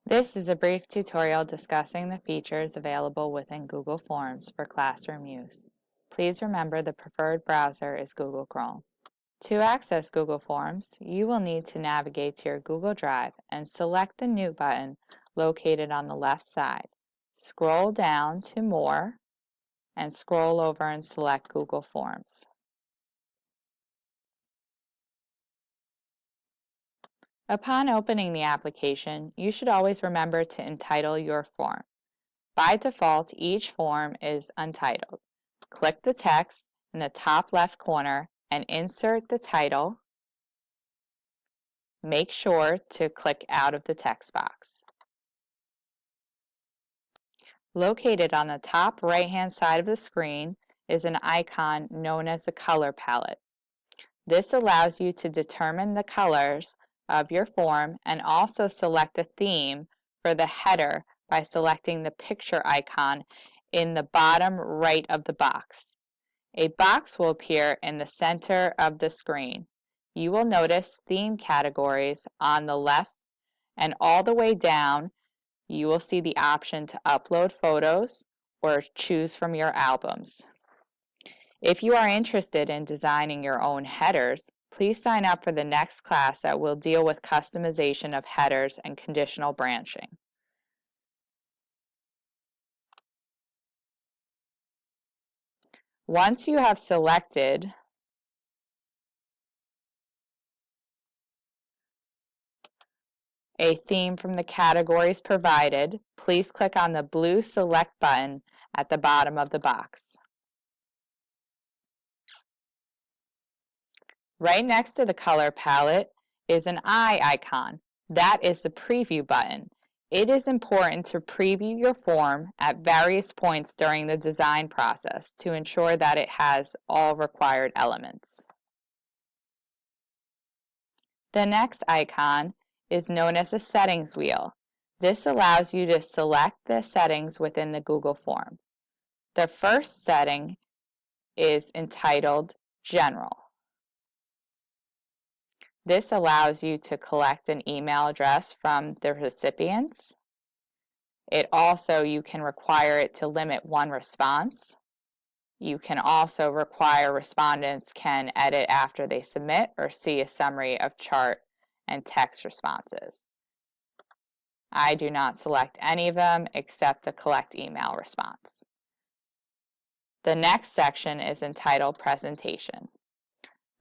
This is a brief tutorial discussing the features available within Google Forms for classroom use. Please remember the preferred browser is Google Chrome. To access Google Forms, you will need to navigate to your Google Drive and select the New button located on the left side. Scroll down to More and scroll over and select Google Forms. Upon opening the application, you should always remember to entitle your form. By default, each form is untitled. Click the text in the top left corner and insert the title. Make sure to click out of the text box. Located on the top right-hand side of the screen is an icon known as the color palette. This allows you to determine the colors of your form and also select a theme for the header by selecting the picture icon in the bottom right of the box. A box will appear in the center of the screen. You will notice theme categories on the left, and all the way down you will see the option to upload photos or choose from your albums. If you are interested in designing your own headers, please sign up for the next class that will deal with customization of headers and conditional branching. Once you have selected a theme from the categories provided, please click on the blue Select button at the bottom of the box. Right next to the color palette is an eye icon. That is the preview button. It is important to preview your form at various points during the design process to ensure that it has all required elements. The next icon is known as the settings wheel. This allows you to select the settings within the Google form. The first setting is entitled General. This allows you to collect an email address from the recipients. You can require it to limit one response. You can also require respondents can edit after they submit or see a summary of chart and text responses. I do not select any of them except the collect email response. The next section is entitled Presentation.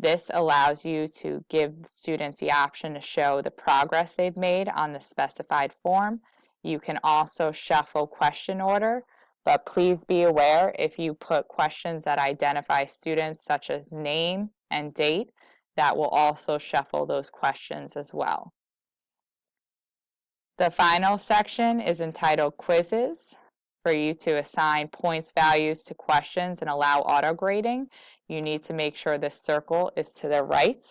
This allows you to give students the option to show the progress they've made on the specified form. You can also shuffle question order, but please be aware if you put questions that identify students such as name and date, that will also shuffle those questions as well. The final section is entitled Quizzes. For you to assign points values to questions and allow auto grading, you need to make sure this circle is to the right.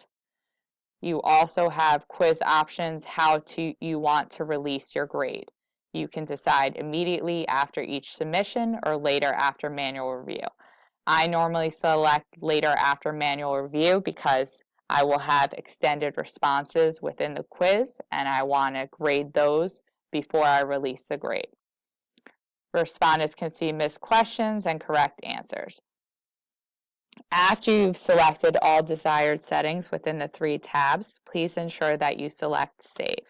You also have quiz options how you want to release your grade. You can decide immediately after each submission or later after manual review. I normally select later after manual review because I will have extended responses within the quiz and I want to grade those before I release the grade. Respondents can see missed questions and correct answers. After you've selected all desired settings within the 3 tabs, please ensure that you select Save.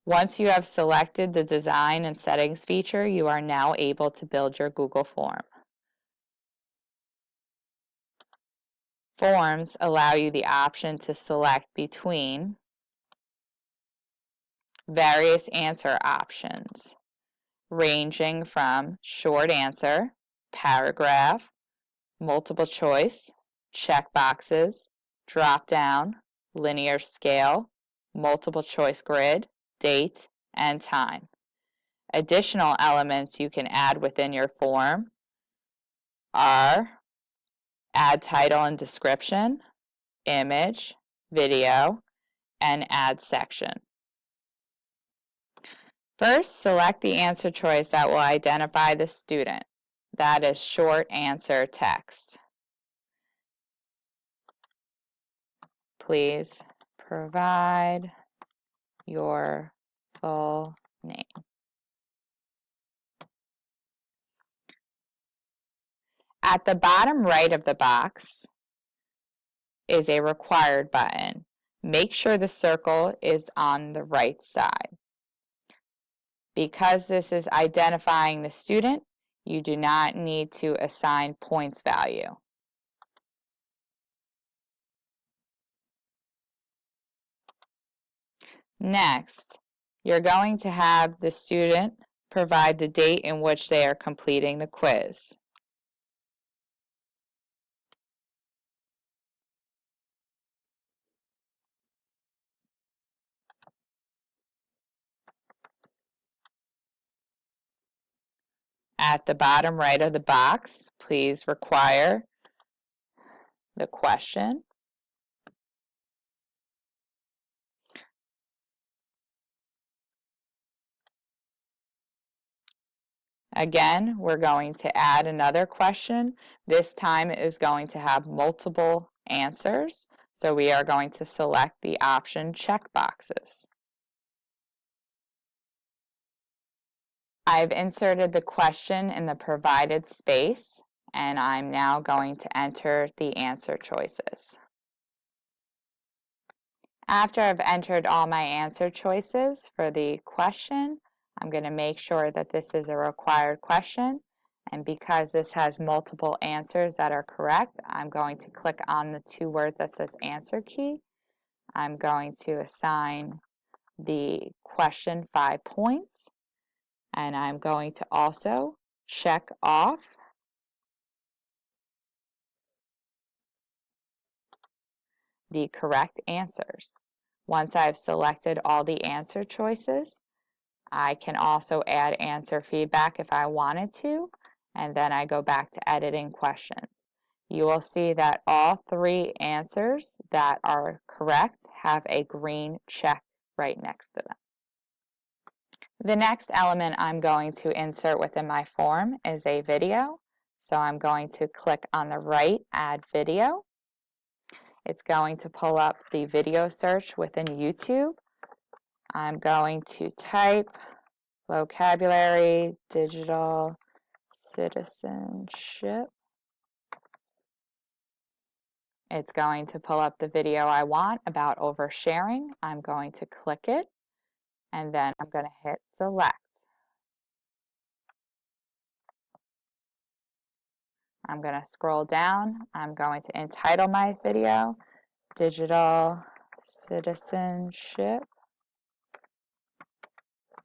Once you have selected the Design and Settings feature, you are now able to build your Google form. Forms allow you the option to select between various answer options, ranging from short answer, paragraph, multiple choice, check boxes, drop down, linear scale, multiple choice grid, date, and time. Additional elements you can add within your form are add title and description, image, video, and add section. First, select the answer choice that will identify the student. That is short answer text. Please provide your full name. At the bottom right of the box is a required button. Make sure the circle is on the right side. Because this is identifying the student, you do not need to assign points value. Next, you're going to have the student provide the date in which they are completing the quiz. At the bottom right of the box, please require the question. Again, we're going to add another question. This time it is going to have multiple answers, so we are going to select the option checkboxes. I've inserted the question in the provided space, and I'm now going to enter the answer choices. After I've entered all my answer choices for the question, I'm going to make sure that this is a required question, and because this has multiple answers that are correct, I'm going to click on the two words that says answer key. I'm going to assign the question 5 points, and I'm going to also check off the correct answers. Once I've selected all the answer choices, I can also add answer feedback if I wanted to, and then I go back to editing questions. You will see that all 3 answers that are correct have a green check right next to them. The next element I'm going to insert within my form is a video. So I'm going to click on the right, Add Video. It's going to pull up the video search within YouTube. I'm going to type vocabulary, digital citizenship. It's going to pull up the video I want about oversharing. I'm going to click it, and then I'm going to hit select. I'm going to scroll down. I'm going to entitle my video, Digital Citizenship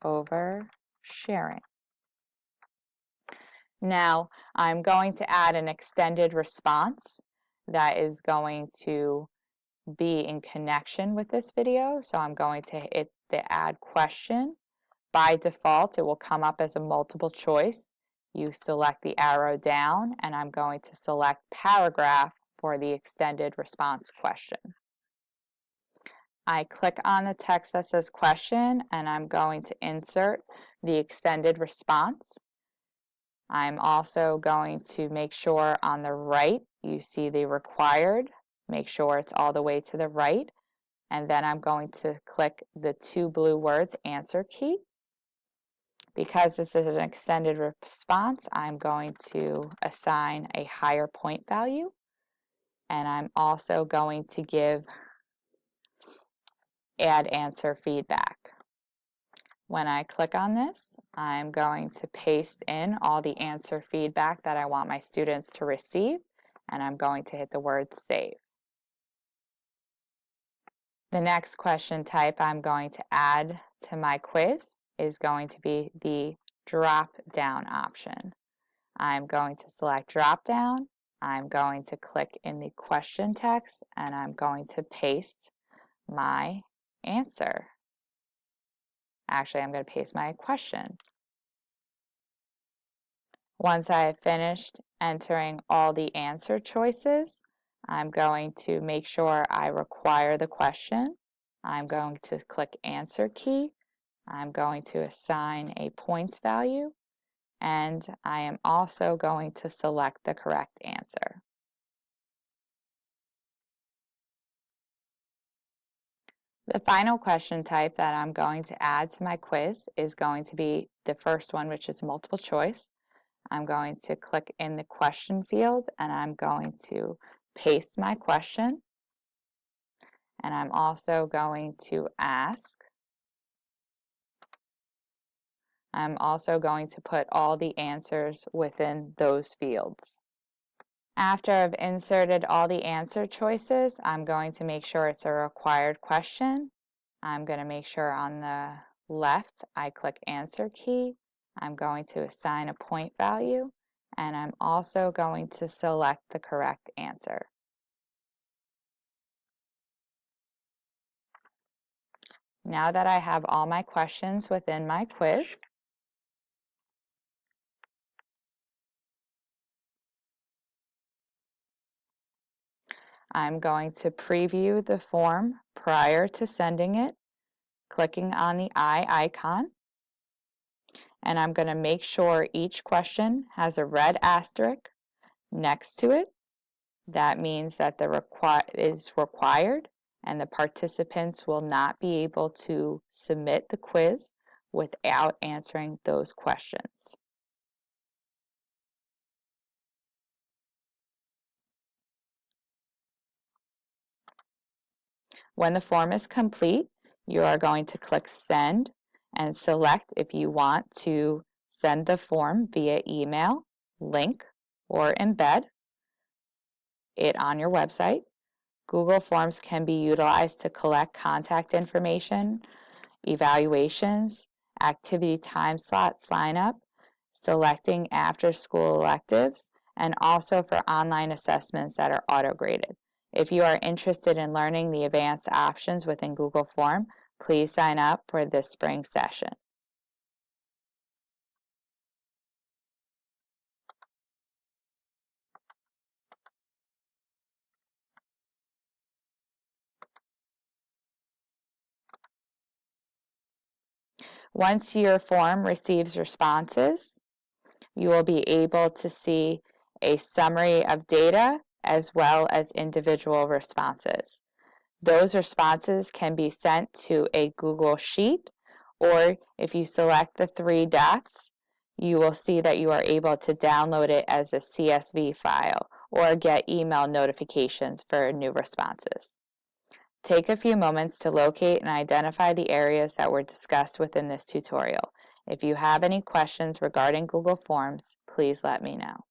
Oversharing. Now, I'm going to add an extended response that is going to be in connection with this video. So I'm going to hit the add question. By default, it will come up as a multiple choice. You select the arrow down, and I'm going to select paragraph for the extended response question. I click on the text that says question, and I'm going to insert the extended response. I'm also going to make sure on the right you see the required. Make sure it's all the way to the right. And then I'm going to click the 2 blue words answer key. Because this is an extended response, I'm going to assign a higher point value. And I'm also going to add answer feedback. When I click on this, I'm going to paste in all the answer feedback that I want my students to receive, and I'm going to hit the word save. The next question type I'm going to add to my quiz is going to be the drop-down option. I'm going to select drop-down, I'm going to click in the question text, and I'm going to paste my answer. Actually, I'm going to paste my question. Once I have finished entering all the answer choices, I'm going to make sure I require the question. I'm going to click answer key. I'm going to assign a points value, and I am also going to select the correct answer. The final question type that I'm going to add to my quiz is going to be the first one, which is multiple choice. I'm going to click in the question field and I'm going to paste my question. And I'm also going to I'm also going to put all the answers within those fields. After I've inserted all the answer choices, I'm going to make sure it's a required question. I'm going to make sure on the left I click answer key. I'm going to assign a point value, and I'm also going to select the correct answer. Now that I have all my questions within my quiz, I'm going to preview the form prior to sending it, clicking on the eye icon, and I'm going to make sure each question has a red asterisk next to it. That means that the is required and the participants will not be able to submit the quiz without answering those questions. When the form is complete, you are going to click Send and select if you want to send the form via email, link, or embed it on your website. Google Forms can be utilized to collect contact information, evaluations, activity time slot sign up, selecting after-school electives, and also for online assessments that are auto-graded. If you are interested in learning the advanced options within Google Form, please sign up for this spring session. Once your form receives responses, you will be able to see a summary of data as well as individual responses. Those responses can be sent to a Google Sheet, or if you select the three dots, you will see that you are able to download it as a CSV file or get email notifications for new responses. Take a few moments to locate and identify the areas that were discussed within this tutorial. If you have any questions regarding Google Forms, please let me know.